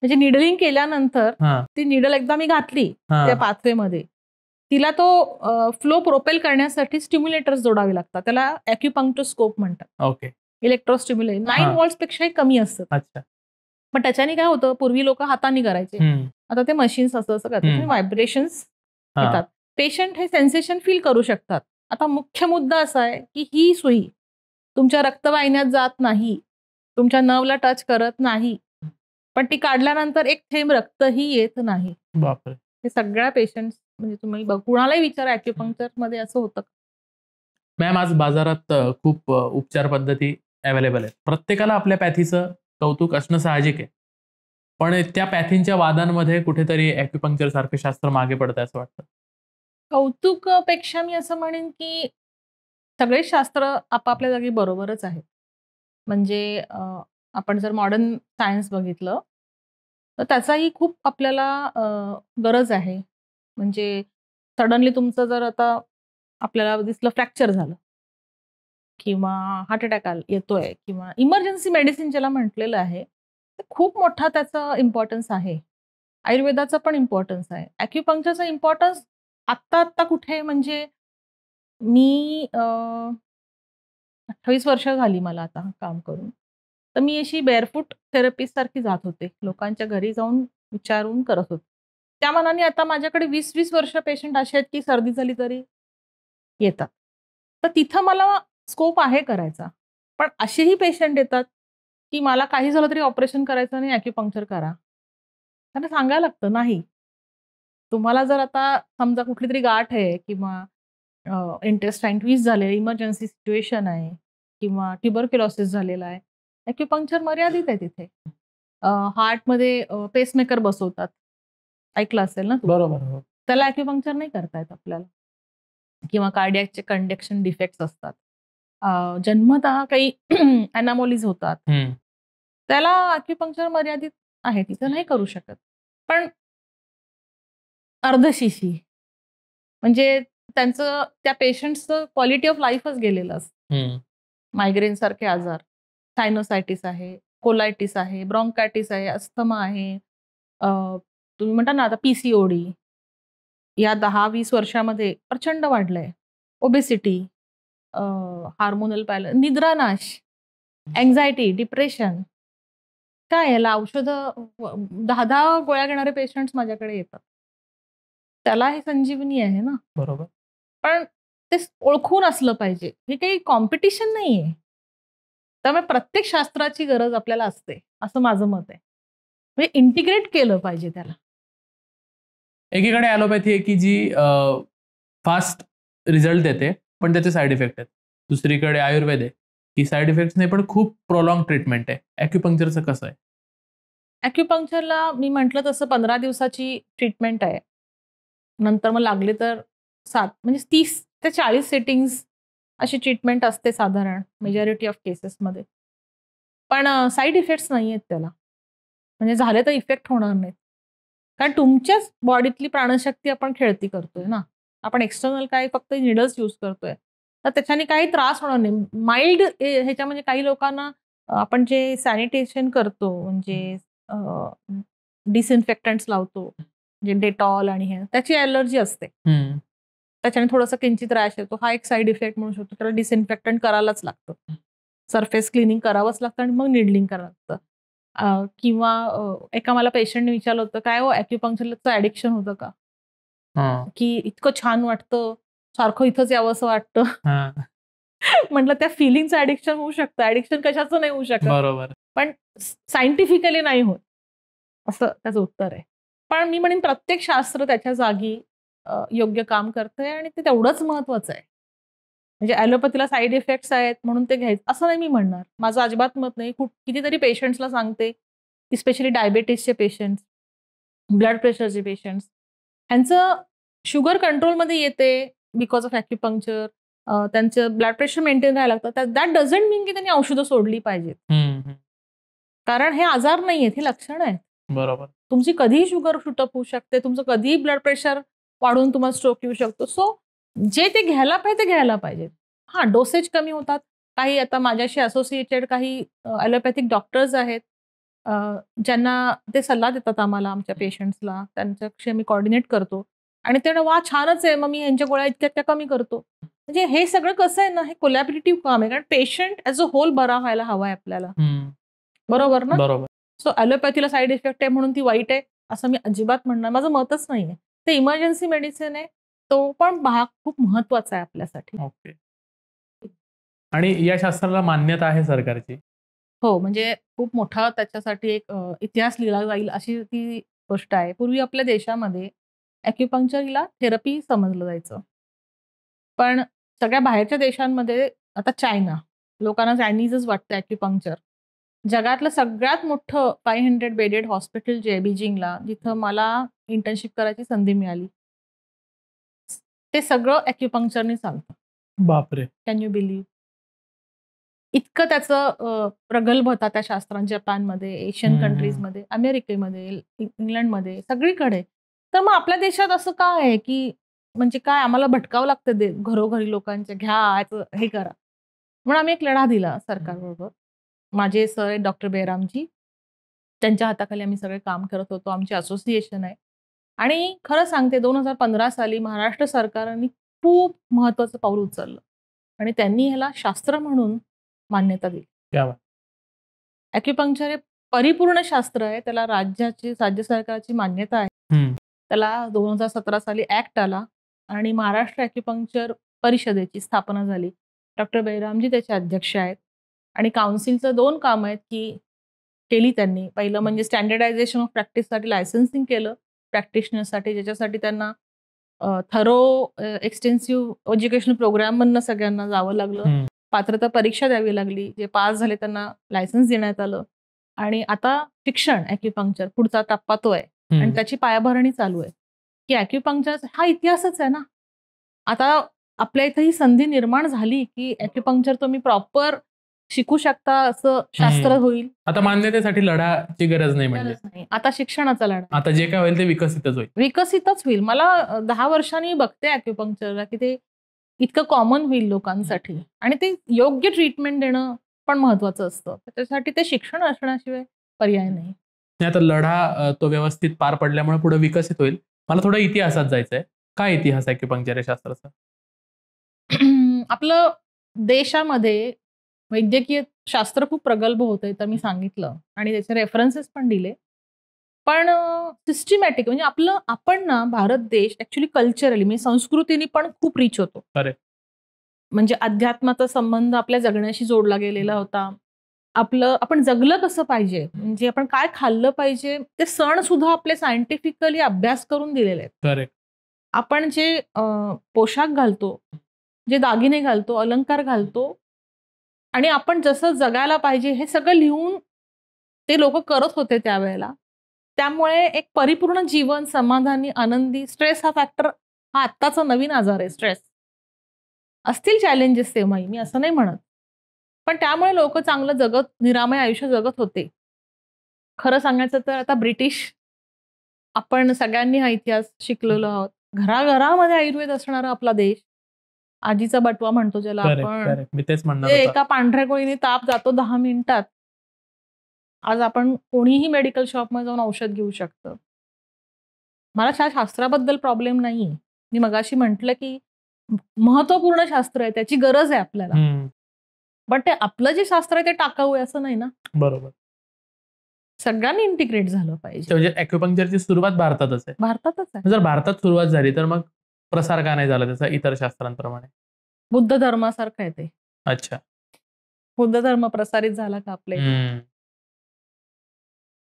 म्हणजे निडलिंग केल्यानंतर हां. ती निडल एकदा मी घातली हां. त्या पाथवेमध्ये, तिला तो फ्लो प्रोपेल करण्यासाठी स्टिम्युलेटर्स जोडावे लागतात. त्याला ॲक्युपंक्टोस्कोप म्हणतात. ओके. इलेक्ट्रोस्टिम्युले 9 हां. व्होल्ट्स पेक्षाही कमी असतात. अच्छा. पण त्याच्याने काय होतं, पूर्वी लोक हाताने करायचे. हं. आता ते मशीन्स असं करतात आणि व्हायब्रेशन्स हां. येतात. पेशंट हे सेन्सेशन फील करू शकतात. आता मुख्य मुद्दा असा आहे की ही सुई तुमच्या रक्तवाहिन्यात जात नाही, तुमच्या नर्वला टच करत नाही, पण ती काढल्यानंतर एक थेंब रक्तही येत नाही. बापरे! हे सगळ्या पेशंट्स म्हणजे तुम्ही कुणालाही विचारा ॲक्युपंक्चरमध्ये असं होतं. मॅम, आज बाजारात खूप उपचार पद्धती अवेलेबल आहेत. प्रत्येकाला आपल्या पॅथीचं कौतुक असणं साहजिक आहे. पण त्या पॅथींच्या वादांमध्ये कुठेतरी ॲक्युपंक्चर सारखं शास्त्र मागे पडतंय असं वाटतं. कौतुकापेक्षा मी असं म्हणेन की सगळे शास्त्र आपापल्या जागी बरोबरच आहेत. म्हणजे आपण जर मॉडर्न सायन्स बघितलं, तर त्याचाही खूप आपल्याला गरज आहे. म्हणजे सडनली तुमचं जर आता आपल्याला दिसलं फ्रॅक्चर झालं किंवा हार्ट अटॅक येतोय किंवा इमर्जन्सी मेडिसिन ज्याला म्हटलेलं आहे, तर खूप मोठा त्याचा इम्पॉर्टन्स आहे. आयुर्वेदाचा पण इम्पॉर्टन्स आहे. ॲक्युपंक्चरचा इम्पॉर्टन्स आत्ता कुठे म्हणजे मी 28 वर्ष झाली मला आता काम करून. तर मी अशी बेअरफूट थेरपिस्ट सारखी जात होते. लोकांच्या घरी जाऊन विचारून करत होते. त्या मानाने आता माझ्याकडे 20-20 वर्ष पेशंट असे आहेत की सर्दी झाली तरी येतात. तर तिथं मला स्कोप आहे करायचा. पण असेही पेशंट येतात की मला काही झालं तरी ऑपरेशन करायचं नाही, ॲक्युपंक्चर करा. त्यांना सांगायला लागतं नाही. तुम्हाला जर आता समजा कुठलीतरी गाठ आहे किंवा इंटेस्टाईन ट्विस्ट झाले, इमर्जन्सी सिच्युएशन आहे किंवा ट्युबरक्युलोसिस झालेला आहे, ॲक्युपंक्चर मर्यादित आहे तिथे. हार्टमध्ये पेसमेकर बसवतात, ऐकलं असेल ना तू? बरोबर. हो. त्याला ॲक्युपंक्चर नाही करता येत आपल्याला. किंवा कार्डियाकचे कंडक्शन डिफेक्ट्स असतात. जन्मतः काही अॅनामोलीज होतात. त्याला ॲक्युपंक्चर मर्यादित आहे, तिथं नाही करू शकत. पण अर्धशिशी म्हणजे त्यांचं त्या पेशंट्सचं क्वालिटी ऑफ लाईफच गेलेलं असतं. मायग्रेन सारखे आजार, सायनोसायटिस आहे, कोलायटिस आहे, ब्रॉन्कायटिस आहे, अस्थमा आहे, तुम्ही म्हणता ना आता PCOD या 10-20 वर्षामध्ये प्रचंड वाढलंय. ओबेसिटी, हार्मोनल बॅलन्स, निद्रानाश, अँक्झायटी, डिप्रेशन. काय याला औषधं 10-10 गोळ्या घेणारे पेशंट्स माझ्याकडे येतात. त्याला हे संजीवनी आहे ना. बरोबर. पण ते ओळखून असलं पाहिजे. हे काही कॉम्पिटिशन नाहीये. त्यामुळे प्रत्येक शास्त्राची गरज आपल्याला असते, असं माझं मत आहे. म्हणजे इंटिग्रेट केलं पाहिजे त्याला. एकीकडे ॲलोपॅथी आहे की जी फास्ट रिझल्ट देते, पण त्याचे साईड इफेक्ट आहेत. दुसरीकडे आयुर्वेद आहे की साईड इफेक्ट्स नाही, पण खूप प्रोलॉंग ट्रीटमेंट आहे. ॲक्युपंक्चरचं कसं आहे? ॲक्युपंक्चरला मी म्हटलं तसं 15 दिवसाची ट्रीटमेंट आहे. नंतर मग लागले तर 7 म्हणजे 30 ते 40 सेटिंग्स अशी ट्रीटमेंट असते साधारण मेजॉरिटी ऑफ केसेसमध्ये. पण साईड इफेक्ट्स नाही आहेत त्याला. म्हणजे झाले तर इफेक्ट होणार नाहीत. कारण तुमच्याच बॉडीतली प्राणशक्ती आपण खेळती करतोय ना. आपण एक्सटर्नल काय फक्त निडल्स यूज करतोय. तर त्याच्याने काही त्रास होणार नाही. माइल्ड ह्याच्या म्हणजे काही लोकांना आपण जे सॅनिटेशन करतो म्हणजे डिसइन्फेक्टंट्स लावतो, म्हणजे डेटॉल आणि हे त्याची ॲलर्जी असते. त्याच्याने थोडंसं किंचित रॅश येतो. हा एक साईड इफेक्ट म्हणू शकतो. त्याला डिसइन्फेक्टंट करायलाच लागतं. सरफेस क्लिनिंग करावंच लागतं आणि मग निडलिंग करावं लागतं. किंवा एका मला पेशंटने विचारलं होतं, काय हो ॲक्युपंक्चरचं ॲडिक्शन होतं का? की इतकं छान वाटतं, सारखं इथंच यावंसं वाटतं. म्हटलं त्या फिलिंगचं ॲडिक्शन होऊ शकतं. ॲडिक्शन कशाचं नाही होऊ शकत. बरोबर. पण सायंटिफिकली नाही होत, असं त्याचं उत्तर आहे. पण मी म्हणेन प्रत्येक शास्त्र त्याच्या जागी योग्य काम करतंय आणि ते तेवढंच महत्वाचं आहे. म्हणजे ॲलोपॅथीला साईड इफेक्ट्स आहेत म्हणून ते घ्यायचं असं नाही मी म्हणणार. माझं अजिबात मत नाही. कितीतरी पेशंट्सला सांगते, स्पेशली डायबिटीसचे पेशंट्स, ब्लड प्रेशरचे पेशंट्स, ह्यांचं शुगर कंट्रोलमध्ये येते बिकॉज ऑफ ॲक्युपंक्चर. त्यांचं ब्लड प्रेशर मेंटेन राहायला लागतं. दॅट डझंट मीन की त्यांनी औषधं सोडली पाहिजेत. कारण हे आजार नाही आहेत, हे लक्षणं आहेत. बरोबर. तुमची कधीही शुगर शूटअप होऊ शकते, तुमचं कधीही ब्लड प्रेशर वाढून तुम्हाला स्ट्रोक येऊ शकतो. सो जे ते घ्यायला पाहिजे ते घ्यायला पाहिजे. हां, डोसेज कमी होतात. काही आता माझ्याशी असोसिएटेड काही ॲलोपॅथिक डॉक्टर्स आहेत, ज्यांना ते सल्ला देतात आम्हाला, आमच्या पेशंट्सला. त्यांच्याशी आम्ही कोऑर्डिनेट करतो आणि ते वा छानच आहे, मग मी यांच्या गोळ्या इतक्या कमी करतो. म्हणजे हे सगळं कसं आहे ना, हे कोलॅबोरेटिव्ह काम आहे. कारण पेशंट ॲज अ होल बरा व्हायला हवा आहे आपल्याला. बरोबर ना? बरोबर. सो ॲलोपॅथीला साईड इफेक्ट आहे म्हणून ती वाईट आहे असं मी अजिबात म्हणणार. माझं मतच नाहीये. ते इमर्जन्सी मेडिसिन आहे. तो पण भाग खूप महत्वाचा आहे आपल्यासाठी. ओके. आणि या शास्त्राला मान्यता आहे सरकारची? हो, म्हणजे खूप मोठा त्याच्यासाठी एक इतिहास लिहिला जाईल अशी ती गोष्ट आहे. पूर्वी आपल्या देशामध्ये ॲक्युपंक्चर हिला थेरपी समजलं जायचं. पण सगळ्या बाहेरच्या देशांमध्ये आता चायना, लोकांना चायनीजच वाटतं ॲक्युपंक्चर. जगातलं सगळ्यात मोठं 500 बेडेड हॉस्पिटल जे आहे बीजिंगला, जिथं मला इंटर्नशिप करायची संधी मिळाली. ते सगळं ॲक्युपंक्चरने चालतं. बापरे! Can you believe? इतकं त्याचं प्रगल्भता त्या शास्त्रात जपानमध्ये, एशियन कंट्रीजमध्ये, अमेरिकेमध्ये, इंग्लंडमध्ये, सगळीकडे. तर मग आपल्या देशात असं काय आहे, की म्हणजे काय आम्हाला भटकावं लागतं घरोघरी लोकांच्या, घ्या हे करा. म्हणून आम्ही एक लढा दिला सरकारबरोबर. माझे सर आहेत डॉक्टर बेरामजी, त्यांच्या हाताखाली आम्ही सगळे काम करत होतो. आमची असोसिएशन आहे आणि खरं सांगते 2015 साली महाराष्ट्र सरकारने खूप महत्वाचं पाऊल उचललं आणि त्यांनी ह्याला शास्त्र म्हणून मान्यता दिली. ॲक्युपंक्चर हे परिपूर्ण शास्त्र आहे. त्याला राज्य सरकारची मान्यता आहे. त्याला 2017 साली ॲक्ट आला आणि महाराष्ट्र ॲक्युपंक्चर परिषदेची स्थापना झाली. डॉक्टर बेरामजी त्याचे अध्यक्ष आहेत आणि काउन्सिलचं 2 कामं आहेत की केली त्यांनी. पहिलं म्हणजे स्टँडर्डायझेशन ऑफ प्रॅक्टिससाठी लायसन्सिंग केलं प्रॅक्टिशनर्ससाठी, ज्याच्यासाठी त्यांना थरो एक्सटेन्सिव्ह एज्युकेशनल प्रोग्राम मधनं सगळ्यांना जावं लागलं. पात्रता परीक्षा द्यावी लागली. जे पास झाले त्यांना लायसन्स देण्यात आलं. आणि आता शिक्षण ॲक्युपंक्चर पुढचा टप्पा तो आहे. आणि त्याची पायाभरणी चालू आहे की ॲक्युपंक्चर हा इतिहासच आहे ना. आता आपल्या इथे ही संधी निर्माण झाली की ॲक्युपंक्चर तुम्ही प्रॉपर शिकू शकता असं शास्त्र होईल. आता मान्यतेसाठी लढाची गरज नाही म्हणजे गरज नाही. आता शिक्षणाचा लढा. आता जे काय होईल ते विकसितच होईल. मला 10 वर्षांनी बघते ॲक्युपंक्चरला की ते इतकं कॉमन होईल लोकांसाठी. आणि ते योग्य ट्रीटमेंट देणं पण महत्वाचं असतं. त्याच्यासाठी ते शिक्षण असण्याशिवाय पर्याय नाही. आता लढा तो व्यवस्थित पार पडल्यामुळे पुढे विकसित होईल. मला थोडं इतिहासात जायचंय. काय इतिहास ॲक्युपंक्चर शास्त्राचा? आपलं देशामध्ये वैद्यकीय शास्त्र खूप प्रगल्भ होतंय तर मी सांगितलं आणि त्याचे रेफरन्सेस पण दिले. पण सिस्टमॅटिक म्हणजे आपण ना भारत देश ऍक्च्युली कल्चरली म्हणजे संस्कृतीने पण खूप रिच होतो. म्हणजे अध्यात्माचा संबंध आपल्या जगण्याशी जोडला गेलेला होता. आपण जगलं कसं पाहिजे म्हणजे आपण काय खाल्लं पाहिजे ते सण सुद्धा आपले सायंटिफिकली अभ्यास करून दिलेले आहेत. आपण जे पोशाख घालतो, जे दागिने घालतो, अलंकार घालतो आणि आपण जसं जगायला पाहिजे हे सगळं लिहून ते लोक करत होते त्यावेळेला. त्यामुळे एक परिपूर्ण जीवन, समाधानी, आनंदी, स्ट्रेस हा फॅक्टर हा आत्ताचा नवीन आजार आहे स्ट्रेस. असतील चॅलेंजेस तेव्हाही, मी असं नाही म्हणत. पण त्यामुळे लोक चांगलं निरामय आयुष्य जगत होते. खरं सांगायचं तर आता ब्रिटिश, आपण सगळ्यांनी हा इतिहास शिकलेलो आहोत. घराघरामध्ये आयुर्वेद असणारा आपला देश. आजीचा बटवा म्हणतो ज्याला आपण. मी तेच म्हणणार एका पांढऱ्या गोळीने ताप जातो 10 मिनिटात. आज आपण कोणीही मेडिकल शॉपमध्ये जाऊन औषध घेऊ शकतं. मला शास्त्राबद्दल प्रॉब्लेम नाही. मी मगाशी म्हटलं की महत्वपूर्ण शास्त्र आहे, त्याची गरज आहे आपल्याला. पण ते आपलं जे शास्त्र आहे ते टाकाऊ आहे असं नाही ना. बरोबर. सगळ्यांनी इंटिग्रेट झालं पाहिजे. म्हणजे ॲक्युपंक्चरची सुरुवात भारतातच आहे. भारतातच आहे. जर भारतात सुरुवात झाली तर मग प्रसार का नाही झाला त्याचा इतर शास्त्रांप्रमाणे? बुद्ध धर्मासारखं आहे ते. अच्छा. बुद्ध धर्म प्रसारित झाला का आपल्या इथे?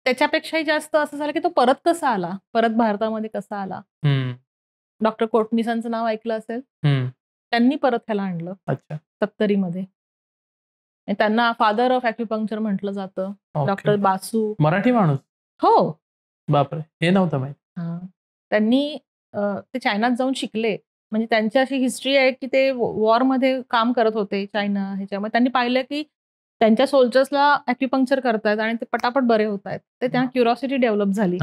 त्याच्यापेक्षाही जास्त असं झालं की तो परत कसा आला, परत भारतामध्ये कसा आला. डॉक्टर कोटणीसांचं नाव ऐकलं असेल. त्यांनी परत ह्याला आणलं. अच्छा. 70 मध्ये. त्यांना फादर ऑफ ॲक्युपंक्चर म्हटलं जातं. डॉक्टर बासू. मराठी माणूस? हो. बापरे, हे नव्हतं माहिती. त्यांनी ते चायनात जाऊन शिकले. म्हणजे त्यांची अशी हिस्ट्री आहे की ते वॉरमध्ये काम करत होते चायना ह्याच्यामध्ये. त्यांनी पाहिलं की त्यांच्या सोल्जर्सला ॲक्युपंक्चर करतायत आणि ते पटापट बरे होत आहेत. ते त्यांना क्युरॉसिटी डेव्हलप झाली.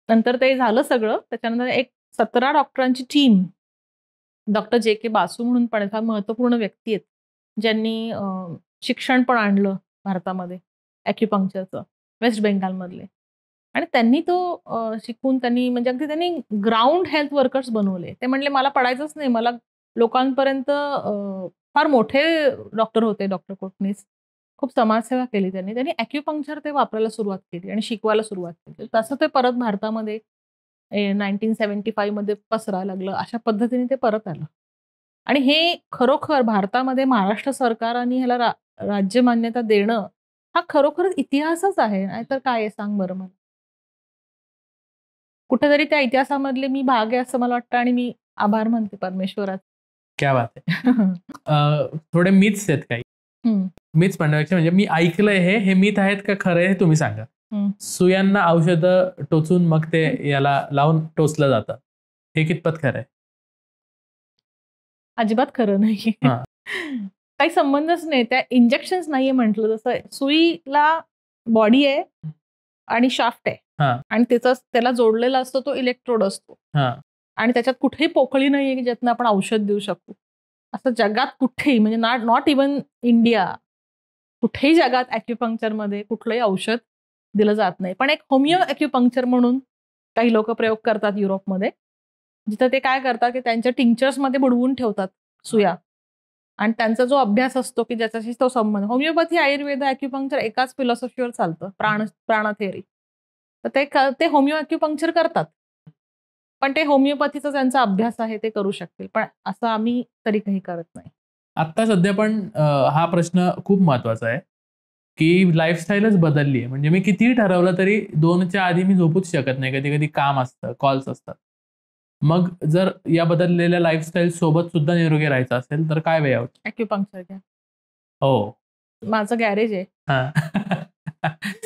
नंतर ते झालं सगळं. त्याच्यानंतर एक 17 डॉक्टरांची टीम, डॉक्टर जे.के. बासू म्हणून पण फार महत्वपूर्ण व्यक्ती आहेत, ज्यांनी शिक्षण पण आणलं भारतामध्ये ॲक्युपंक्चरचं, वेस्ट बेंगालमधले. आणि त्यांनी तो शिकून म्हणजे अगदी त्यांनी ग्राउंड हेल्थ वर्कर्स बनवले. ते म्हणले मला पडायचंच नाही, मला लोकांपर्यंत फार मोठे डॉक्टर होते डॉक्टर कोटणीस. खूप समाजसेवा केली त्यांनी. त्यांनी ॲक्युपंक्चर ते वापरायला सुरुवात केली आणि शिकवायला सुरुवात केली. तसं ते परत भारतामध्ये 1975 मध्ये पसरायला लागलं. अशा पद्धतीने ते परत आलं. आणि हे खरोखर भारतामध्ये महाराष्ट्र सरकारांनी ह्याला राज्य मान्यता देणं हा खरोखरच इतिहासच आहे. नाहीतर काय आहे सांग बरं मला. कुठेतरी त्या इतिहासामधले मी भाग आहे असं मला वाटतं आणि मी आभार मानते परमेश्वराचे. क्या बात आहे. थोडे मिथ्स आहेत काही. मिथ्स म्हणण्यापेक्षा म्हणजे मी ऐकलंय हे मिथ आहेत का खरं आहे तुम्ही सांगा. सुयांना औषधं टोचून मग ते याला लावून टोचलं जातं, हे कितपत खरं आहे? अजिबात खरं नाही. काही संबंधच नाही. त्या इंजेक्शन्स नाहीये म्हटलं. जसं सुईला बॉडी आहे आणि शाफ्ट आहे आणि त्याला जोडलेला असतो तो इलेक्ट्रोड असतो आणि त्याच्यात कुठेही पोकळी नाहीये की ज्यातनं आपण औषध देऊ शकू. असं जगात कुठेही म्हणजे नॉट इव्हन इंडिया, कुठेही जगात ॲक्युपंक्चरमध्ये कुठलंही औषध दिलं जात नाही. पण एक होमिओ ॲक्युपंक्चर म्हणून काही लोक प्रयोग करतात युरोपमध्ये, जिथं ते काय करतात की त्यांच्या टिंक्चर्समध्ये बुडवून ठेवतात सुया आणि त्यांचा जो अभ्यास असतो की ज्याच्याशी तो संबंध. होमिओपॅथी, आयुर्वेद, ॲक्युपंक्चर एकाच फिलॉसॉफीवर चालतं, प्राण थेअरी. तर ते होमिओ ॲक्युपंक्चर करतात. पण ते होमिओपॅथीचा त्यांचा अभ्यास आहे ते करू शकतील. पण असं आम्ही तरी काही करत नाही. आता सध्या पण हा प्रश्न खूप महत्वाचा आहे की लाईफस्टाईलच बदलली आहे. म्हणजे मी कितीही ठरवलं तरी 2च्या आधी मी झोपूच शकत नाही. कधी कधी काम असतं, कॉल्स असतात. मग जर या बदललेल्या लाईफस्टाईल सोबत सुद्धा निरोगी राहायचं असेल तर काय वे आउट? ॲक्युपंक्चर घ्या. हो. माझं गॅरेज आहे.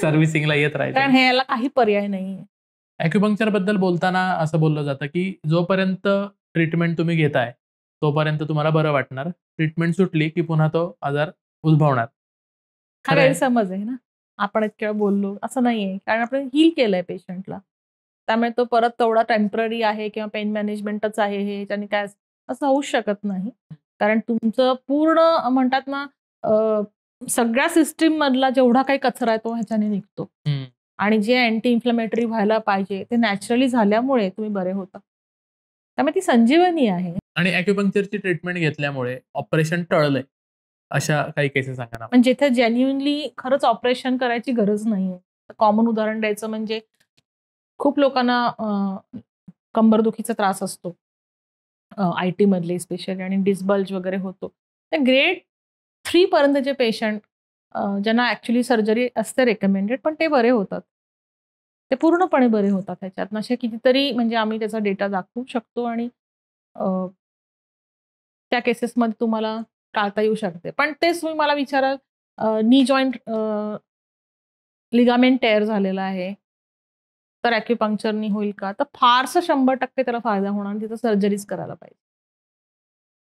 सर्व्हिसिंगला येत कारण राहायचं. हे याला काही पर्याय नाही. ॲक्युपंक्चर बद्दल बोलताना असं बोललं जातं की जोपर्यंत ट्रीटमेंट तुम्ही घेताय तोपर्यंत तुम्हाला बरं वाटणार. ट्रीटमेंट सुटली की पुन्हा तो आजार उद्भवणार. हा खरं आहे. गैरसमज आहे ना. आपण इतक्या वेळा बोललो असं नाहीये, कारण आपण हील केलंय पेशंटला. त्यामुळे तो परत तेवढा टेम्पररी आहे किंवा पेन मॅनेजमेंटच आहे हे याच्याने काय असं होऊच शकत नाही. कारण तुमचं पूर्ण म्हणतात ना सगळ्या सिस्टीम मधला जेवढा काही कचरा आहे तो ह्याच्याने निघतो. हम्म. आणि जे अँटी इन्फ्लमेटरी व्हायला पाहिजे ते नॅचरली झाल्यामुळे तुम्ही बरे होता. त्यामुळे ती संजीवनी आहे. आणि ॲक्युपंक्चरची ट्रीटमेंट घेतल्यामुळे ऑपरेशन टळलंय अशा काही केसेस सांगा ना. पण जिथे जेन्युइनली खरंच ऑपरेशन करायची गरज नाहीये. कॉमन उदाहरण द्यायचं म्हणजे खूप लोकांना कंबरदुखीचा त्रास असतो. IT मधले स्पेशली आणि डिस्बल्ज वगैरे होतो. तर ग्रेड 3 पर्यंतचे पेशंट ज्यांना ॲक्च्युअली सर्जरी असते रेकमेंडेड पण ते बरे होतात. ते पूर्णपणे बरे होतात ह्याच्यात. असे कितीतरी म्हणजे आम्ही त्याचा डेटा दाखवू शकतो आणि त्या केसेसमध्ये तुम्हाला टाळता येऊ शकते. पण तेच तुम्ही मला विचाराल नी जॉईंट लिगामेंट टेअर झालेला आहे. तर ॲक्युपंक्चरनी होईल का? तर फारसं 100% त्याला फायदा होणार आणि तिथं सर्जरीच करायला पाहिजे.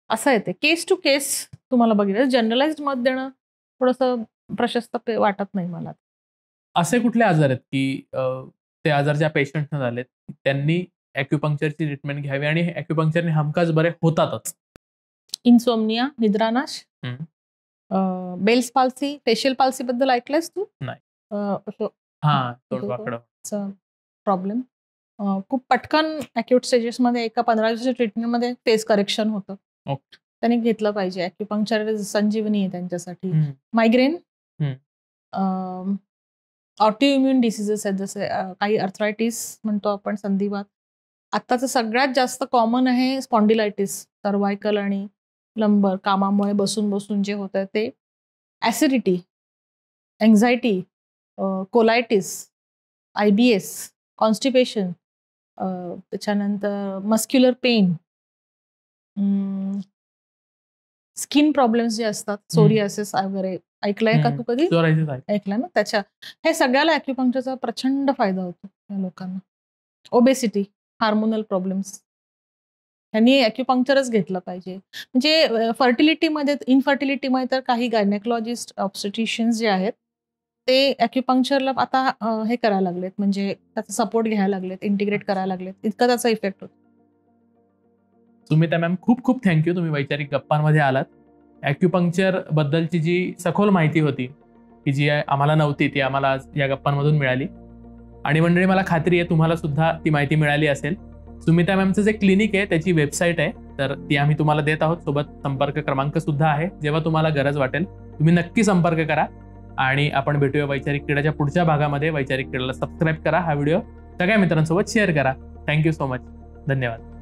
असं आहे ते. केस टू केस तुम्हाला बघितलं जनरलाइज्ड मत देणं थोडंसं प्रशस्त वाटत नाही मला. असे कुठले आजार आहेत की ते आजार ज्या पेशंटना झालेत त्यांनी ॲक्युपंक्चरची ट्रीटमेंट घ्यावी आणि ॲक्युपंक्चरने हमखास बरे होतातच? इन्सोमनिया, निद्रानाश, हम्म. बेल्स पाल्सी, फेशियल पाल्सी बद्दल ऐकलंयस तू? नाही. असं हां, तोंडवाकडं. प्रॉब्लेम खूप पटकन ॲक्यूट स्टेजेसमध्ये एका 15 दिवसाच्या ट्रीटमेंटमध्ये फेस करेक्शन होतं. ओके. त्यांनी घेतलं पाहिजे. ॲक्युपंक्चर संजीवनी आहे त्यांच्यासाठी. हम्म. मायग्रेन, हम्म. ऑटो इम्युन डिसीजेस आहेत जसे काही अर्थरायटिस म्हणतो आपण संधिवात. आत्ताचं सगळ्यात जास्त कॉमन आहे स्पॉन्डिलायटिस, सर्वायकल आणि लंबर. कामामुळे बसून बसून जे होतं ते acidity, anxiety, colitis, IBS, constipation, त्याच्यानंतर मस्क्युलर पेन, स्किन प्रॉब्लेम्स जे असतात, सोरियासिस वगैरे ऐकलंय का तू कधी? ऐकलं ना. त्याच्या हे सगळ्याला ॲक्युपंक्चरचा प्रचंड फायदा होतो या लोकांना. ओबेसिटी, हार्मोनल प्रॉब्लेम्स ह्यांनी ॲक्युपंक्चरच घेतलं पाहिजे. म्हणजे फर्टिलिटीमध्ये इनफर्टिलिटीमध्ये तर काही गायनेकॉलॉजिस्ट ऑब्स्टेट्रिशियन्स जे आहेत ते ॲक्युपंक्चरला आता हे करायला लागलेत, म्हणजे त्याचा सपोर्ट घ्यायला लागलेत, इंटिग्रेट करायला लागलेत. इतका त्याचा इफेक्ट होतो. सुमिता मॅम खूप खूप थँक्यू. तुम्ही वैचारिक गप्पांमध्ये आलात. ॲक्युपंक्चर बद्दलची जी सखोल माहिती होती की जी आम्हाला नव्हती ती आम्हाला आज या गप्पांमधून मिळाली. आणि मंडळी मला खात्री आहे तुम्हाला सुद्धा ती माहिती मिळाली असेल. सुमिता मॅमचं जे क्लिनिक आहे त्याची वेबसाईट आहे तर ती आम्ही तुम्हाला देत आहोत. सोबत संपर्क क्रमांक सुद्धा आहे. जेव्हा तुम्हाला गरज वाटेल तुम्ही नक्की संपर्क करा. आणि आपण भेटूया वैचारिक क्रीडाच्या पुढच्या भागामध्ये. वैचारिक क्रीडाला सबस्क्राईब करा. हा व्हिडिओ सगळ्या मित्रांसोबत शेअर करा. Thank you so much. धन्यवाद.